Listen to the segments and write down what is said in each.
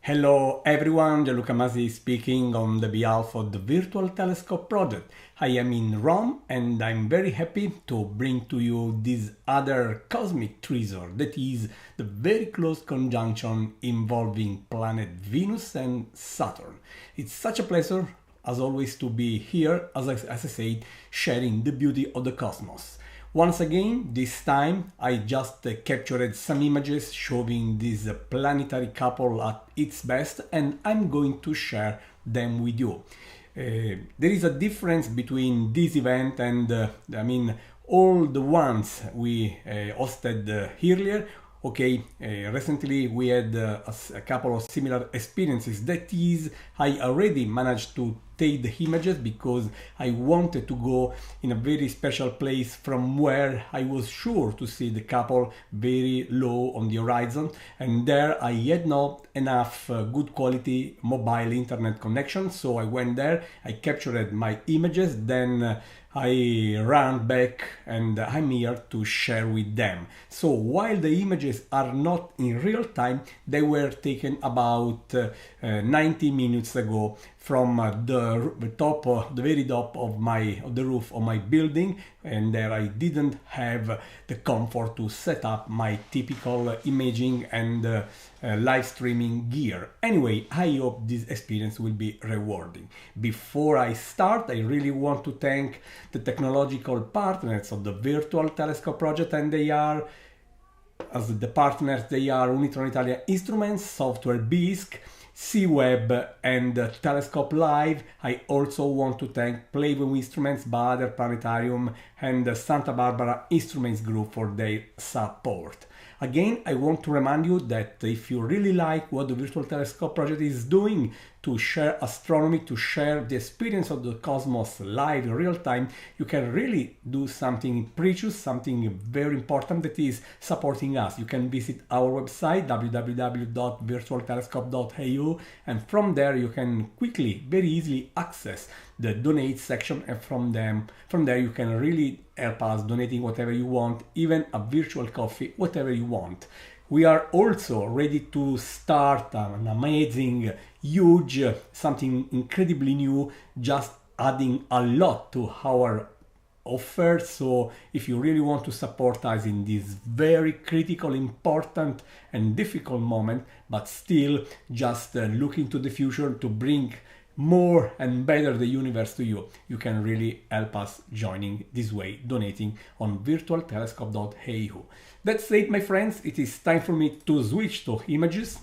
Hello everyone, Gianluca Masi speaking on the behalf of the Virtual Telescope project. I am in Rome and I'm very happy to bring to you this other cosmic treasure that is the very close conjunction involving planet Venus and Saturn. It's such a pleasure as always to be here, as I said, sharing the beauty of the cosmos. Once again, this time I just captured some images showing this planetary couple at its best, and I'm going to share them with you. There is a difference between this event and all the ones we hosted earlier. Okay, recently we had a couple of similar experiences. That is, I already managed to take the images because I wanted to go in a very special place from where I was sure to see the couple very low on the horizon, and there I had not enough good quality mobile internet connection, so I went there, I captured my images, then I ran back and I'm here to share with them. So while the images are not in real time, they were taken about 90 minutes ago from the very top of the roof of my building, and there I didn't have the comfort to set up my typical imaging and live streaming gear. Anyway, I hope this experience will be rewarding. Before I start, I really want to thank the technological partners of the Virtual Telescope project, and they are, as the partners, they are Unitron Italia Instruments, Software Bisq, C-Web and Telescope Live. I also want to thank Playboy Instruments, Bader Planetarium and Santa Barbara Instruments Group for their support. Again, I want to remind you that if you really like what the Virtual Telescope project is doing to share astronomy, to share the experience of the cosmos live in real time, you can really do something precious, something very important, that is supporting us. You can visit our website www.virtualtelescope.eu, and from there you can quickly, very easily access the donate section, and from there you can really help us donating whatever you want, even a virtual coffee, whatever you want. We are also ready to start an amazing, huge, something incredibly new, just adding a lot to our offer. So if you really want to support us in this very critical, important and difficult moment, but still just looking to the future to bring more and better the universe to you, you can really help us joining this way, donating on virtualtelescope.eu. That's it, my friends. It is time for me to switch to images,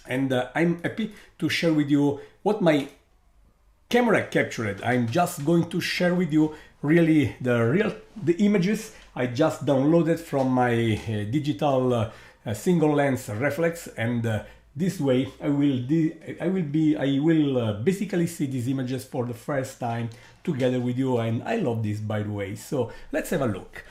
and I'm happy to share with you what my camera captured. I'm just going to share with you really the images I just downloaded from my digital single lens reflex, and this way I will basically see these images for the first time together with you, and I love this, by the way. So let's have a look.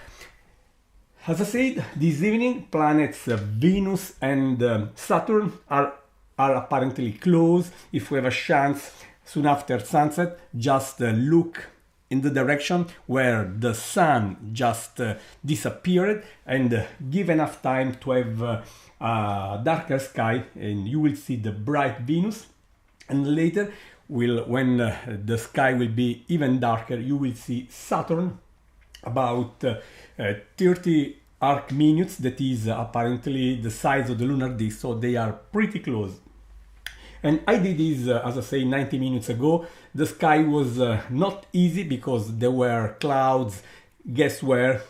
As I said, this evening planets Venus and Saturn are apparently close. If we have a chance soon after sunset, just look in the direction where the sun just disappeared, and give enough time to have a darker sky, and you will see the bright Venus. And later, when the sky will be even darker, you will see Saturn about 30 arc minutes. That is apparently the size of the lunar disk, so they are pretty close. And I did this, as I say, 90 minutes ago. The sky was not easy because there were clouds, guess where?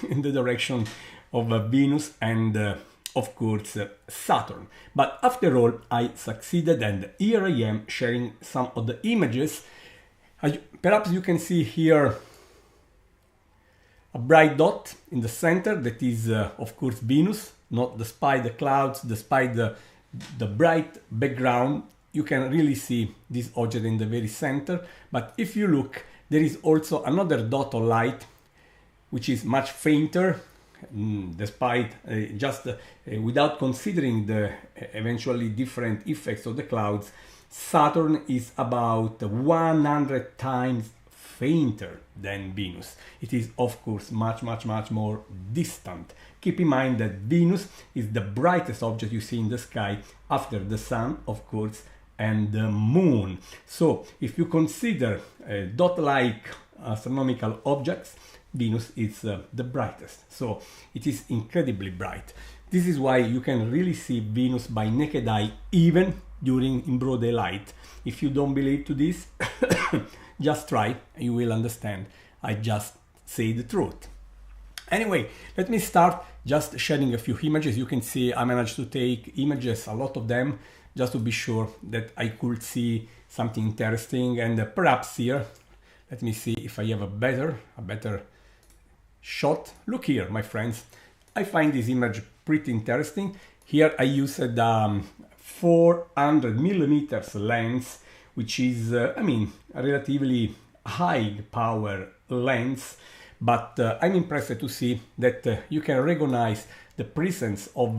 In the direction of Venus and of course Saturn. But after all, I succeeded, and here I am sharing some of the images. Perhaps you can see here a bright dot in the center. That is of course Venus, not despite the clouds, despite the bright background. You can really see this object in the very center. But if you look, there is also another dot of light which is much fainter, despite without considering the eventually different effects of the clouds. Saturn is about 100 times fainter than Venus. It is, of course, much more distant. Keep in mind that Venus is the brightest object you see in the sky after the Sun, of course, and the Moon. So if you consider dot-like astronomical objects, Venus is the brightest. So it is incredibly bright. This is why you can really see Venus by naked eye even in broad daylight. If you don't believe to this, just try, you will understand. I just say the truth. Anyway, let me start just sharing a few images. You can see I managed to take images, a lot of them, just to be sure that I could see something interesting. And perhaps here, let me see if I have a better shot. Look here, my friends. I find this image pretty interesting. Here I used a 400 millimeters lens, which is, a relatively high power lens, but I'm impressed to see that you can recognize the presence of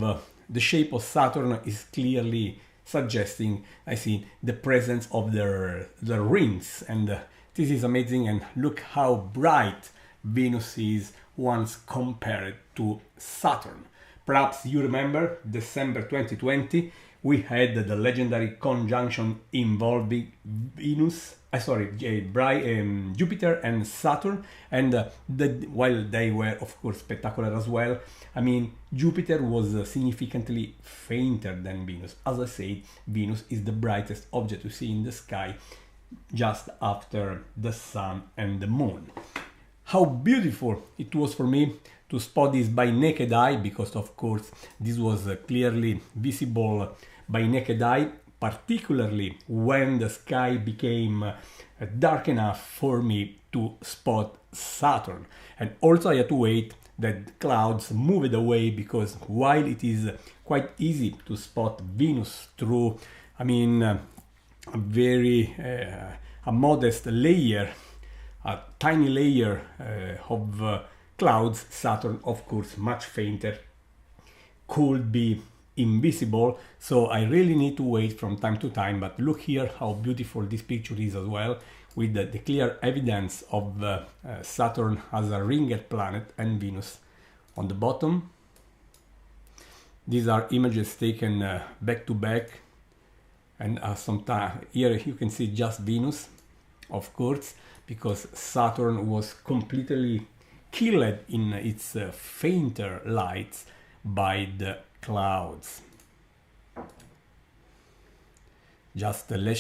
the shape of Saturn is clearly suggesting, I see, the presence of the rings, and this is amazing. And look how bright Venus is once compared to Saturn. Perhaps you remember December 2020, we had the legendary conjunction involving Jupiter and Saturn, and while they were of course spectacular as well, Jupiter was significantly fainter than Venus. As I said, Venus is the brightest object you see in the sky just after the Sun and the Moon. How beautiful it was for me to spot this by naked eye, because of course this was clearly visible by naked eye, particularly when the sky became dark enough for me to spot Saturn. And also I had to wait that clouds moved away, because while it is quite easy to spot Venus through a modest layer, a tiny layer of clouds, Saturn, of course, much fainter, could be invisible. So I really need to wait from time to time. But look here how beautiful this picture is as well, with the clear evidence of Saturn as a ringed planet and Venus on the bottom. These are images taken back to back, and sometimes here you can see just Venus, of course, because Saturn was completely killed in its fainter lights by the clouds. Just let's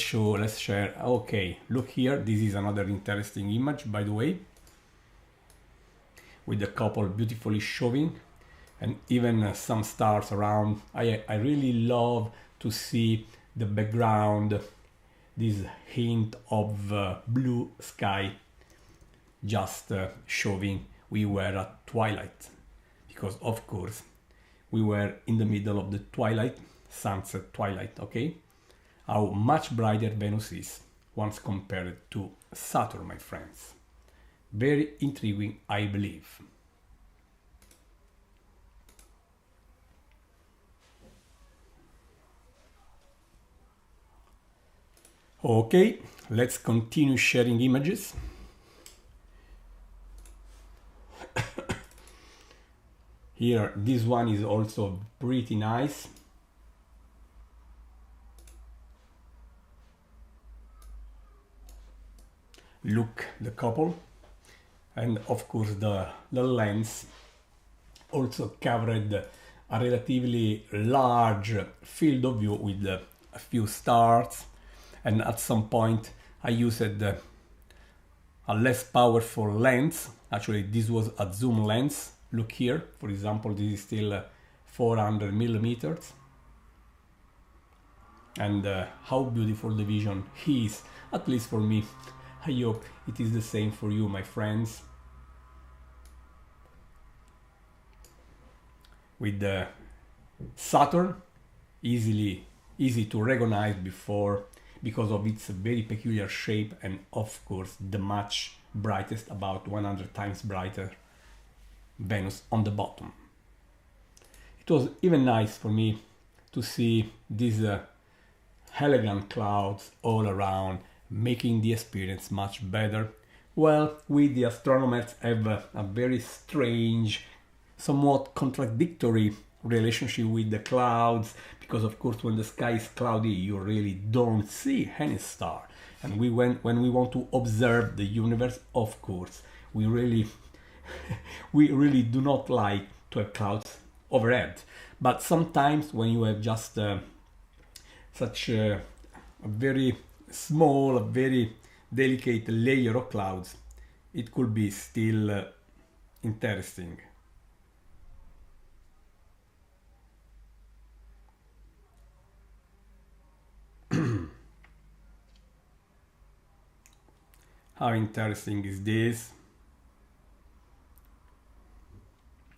share. Okay, look here, this is another interesting image, by the way, with the couple beautifully showing, and even some stars around. I really love to see the background, this hint of blue sky, just showing we were at twilight, because of course we were in the middle of the twilight, sunset twilight. Okay, how much brighter Venus is once compared to Saturn, my friends. Very intriguing, I believe. Okay, let's continue sharing images. Here, this one is also pretty nice. Look, the couple, and of course the lens also covered a relatively large field of view with a few stars. And at some point I used a less powerful lens. Actually, this was a zoom lens. Look here, for example, this is still 400 millimeters. And how beautiful the vision is, at least for me. I hope it is the same for you, my friends. With the Saturn, easy to recognize because of its very peculiar shape, and of course the much brightest, about 100 times brighter, Venus on the bottom. It was even nice for me to see these elegant clouds all around, making the experience much better Well, we the astronomers have a very strange, somewhat contradictory relationship with the clouds, because of course when the sky is cloudy you really don't see any star, and when we want to observe the universe, of course we really we really do not like to have clouds overhead. But sometimes when you have just such a very small, a very delicate layer of clouds, it could be still interesting. How interesting is this?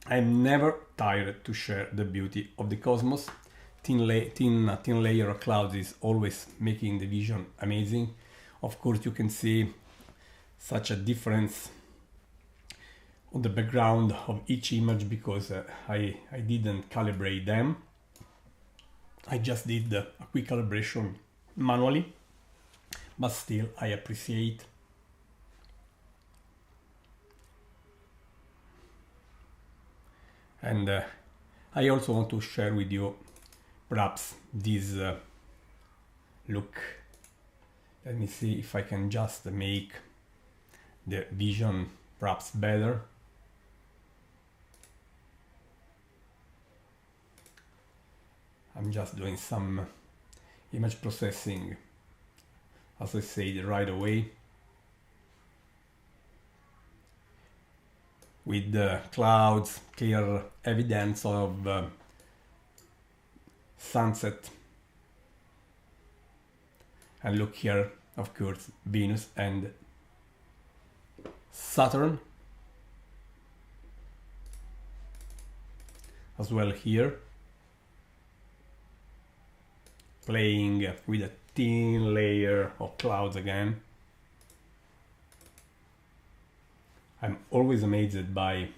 I'm never tired to share the beauty of the cosmos. Thin layer of clouds is always making the vision amazing. Of course, you can see such a difference on the background of each image because I didn't calibrate them. I just did a quick calibration manually, but still I appreciate. And I also want to share with you perhaps this look. Let me see if I can just make the vision perhaps better. I'm just doing some image processing, as I said, right away. With the clouds, clear evidence of sunset. And look here, of course, Venus and Saturn. As well here. Playing with a thin layer of clouds again. I'm always amazed by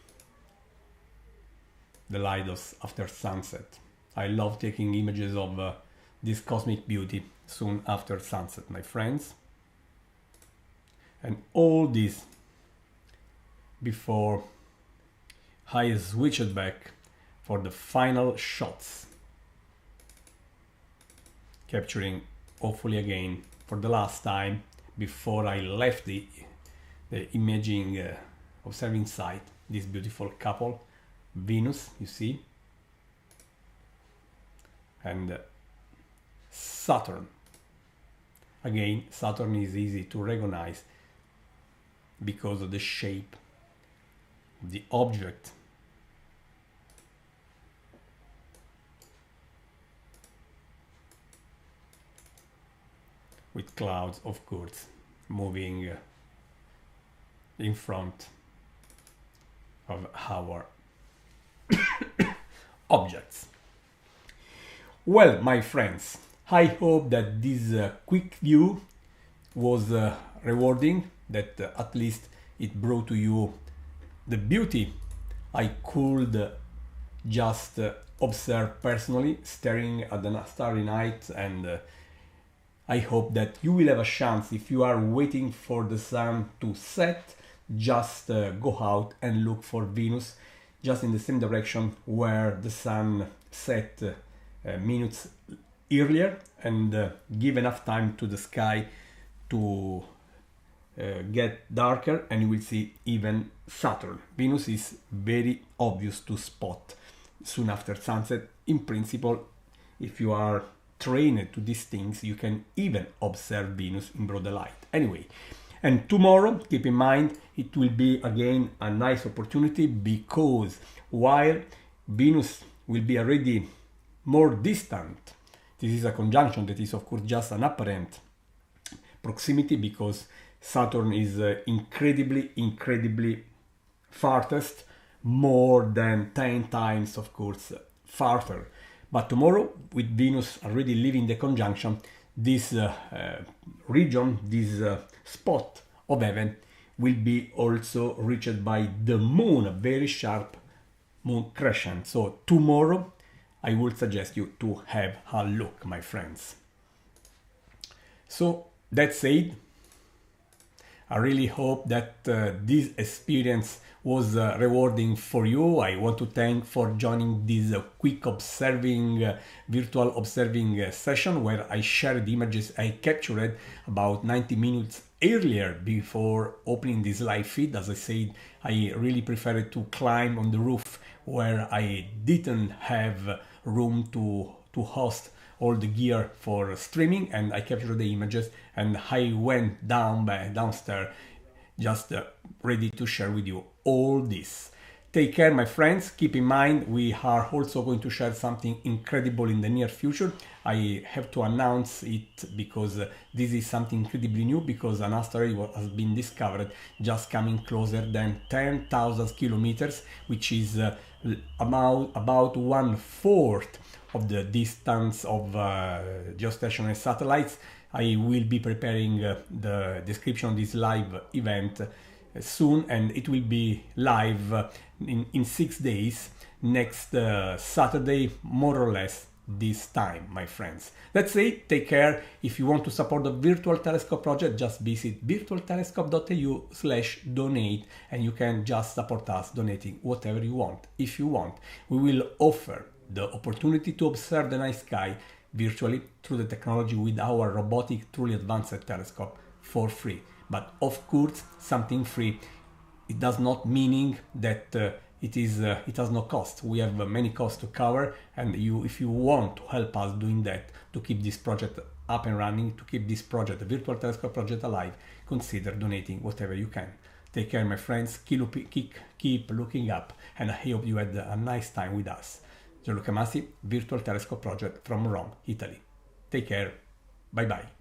the light after sunset. I love taking images of this cosmic beauty soon after sunset, my friends. And all this before I switch it back for the final shots. Capturing, hopefully again, for the last time before I left the imaging observing site, this beautiful couple, Venus, you see, and Saturn. Again, Saturn is easy to recognize because of the shape of the object. With clouds, of course, moving in front of our objects. Well, my friends, I hope that this quick view was rewarding, that at least it brought to you the beauty I could just observe personally, staring at the starry night. And I hope that you will have a chance, if you are waiting for the sun to set, just go out and look for Venus just in the same direction where the sun set minutes earlier, and give enough time to the sky to get darker, and you will see even Saturn. Venus is very obvious to spot soon after sunset. In principle, if you are trained to these things, you can even observe Venus in broad daylight. Anyway, and tomorrow, keep in mind, it will be again a nice opportunity, because while Venus will be already more distant, this is a conjunction that is of course just an apparent proximity, because Saturn is incredibly farthest, more than 10 times of course farther. But tomorrow, with Venus already leaving the conjunction, this region, this spot of heaven will be also reached by the moon, a very sharp moon crescent. So tomorrow I would suggest you to have a look, my friends. So that said, I really hope that this experience was rewarding for you. I want to thank for joining this quick observing, virtual observing session where I shared the images I captured about 90 minutes earlier before opening this live feed. As I said, I really preferred to climb on the roof where I didn't have room to host all the gear for streaming, and I captured the images and I went downstairs just ready to share with you all this. Take care, my friends. Keep in mind, we are also going to share something incredible in the near future. I have to announce it because this is something incredibly new, because an asteroid has been discovered just coming closer than 10,000 kilometers, which is about 1/4 of the distance of geostationary satellites. I will be preparing the description of this live event soon, and it will be live in 6 days, next Saturday, more or less this time, my friends. That's it. Take care. If you want to support the Virtual Telescope project, just visit virtualtelescope.eu/donate, and you can just support us donating whatever you want. If you want, we will offer the opportunity to observe the night sky virtually through the technology with our robotic, truly advanced telescope for free. But of course, something free, it does not meaning that it has no cost. We have many costs to cover, and if you want to help us doing that, to keep this project up and running, to keep this project, the Virtual Telescope project, alive, consider donating whatever you can. Take care, my friends. Keep looking up, and I hope you had a nice time with us. Gianluca Massi, Virtual Telescope project from Rome, Italy. Take care. Bye bye.